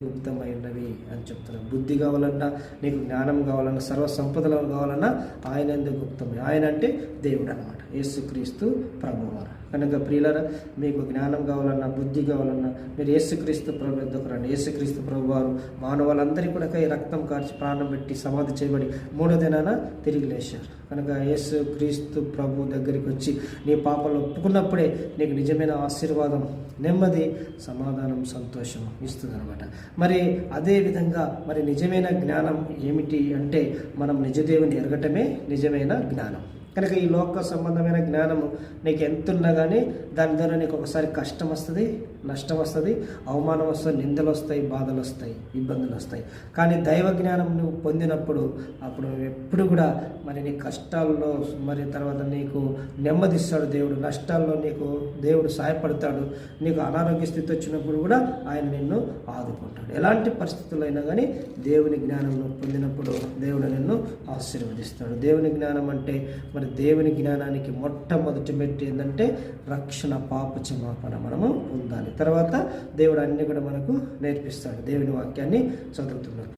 గుప్తమై ఉన్నవి అని చెప్తున్నాడు. బుద్ధి కావాలన్నా, నీకు జ్ఞానం కావాలన్నా, సర్వ సంపదలు కావాలన్నా ఆయన ఎందుకు గుప్తమై. ఆయన అంటే దేవుడు అనమాట, యేసుక్రీస్తు ప్రభువారు. కనుక ప్రియులారా, మీకు జ్ఞానం కావాలన్నా, బుద్ధి కావాలన్నా మీరు యేసుక్రీస్తు ప్రభు వద్దకు రండి. యేసుక్రీస్తు ప్రభువారు మానవులందరికీ కూడా రక్తం కార్చి ప్రాణం పెట్టి సమాధి చేయబడి మూడో దినాన తిరిగి లేచారు. కనుక యేసుక్రీస్తు ప్రభు దగ్గరికి వచ్చి నీ పాపాలు ఒప్పుకున్నప్పుడే నీకు నిజమైన ఆశీర్వాదం, నెమ్మది, సమాధానం, సంతోషం ఇస్తుంది అనమాట. మరి అదేవిధంగా మరి నిజమైన జ్ఞానం ఏమిటి అంటే మనం నిజదేవుని ఎరగటమే నిజమైన జ్ఞానం. కనుక ఈ లోక సంబంధమైన జ్ఞానము నీకు ఎంతున్నా కానీ దాని ద్వారా నీకు ఒకసారి కష్టం వస్తుంది, నష్టం వస్తుంది, అవమానం వస్తుంది, నిందలు వస్తాయి, బాధలు వస్తాయి, ఇబ్బందులు వస్తాయి. కానీ దైవ జ్ఞానం నువ్వు పొందినప్పుడు అప్పుడు ఎప్పుడు కూడా మరి నీ కష్టాల్లో మరి తర్వాత నీకు నెమ్మదిస్తాడు దేవుడు, నష్టాల్లో నీకు దేవుడు సహాయపడతాడు. నీకు అనారోగ్య స్థితి వచ్చినప్పుడు కూడా ఆయన నిన్ను ఆదుకుంటాడు. ఎలాంటి పరిస్థితుల్లో అయినా కానీ దేవుని జ్ఞానం పొందినప్పుడు దేవుడు నిన్ను ఆశీర్వదిస్తాడు. దేవుని జ్ఞానం అంటే మరి దేవుని జ్ఞానానికి మొట్టమొదటి మెట్టు ఏంటంటే రక్షణ, పాప క్షమాపణ మనము పొందాలి. తర్వాత దేవుడు అన్ని కూడా మనకు నేర్పిస్తాడు. దేవుని వాక్యాన్ని చదువుతున్నాడు.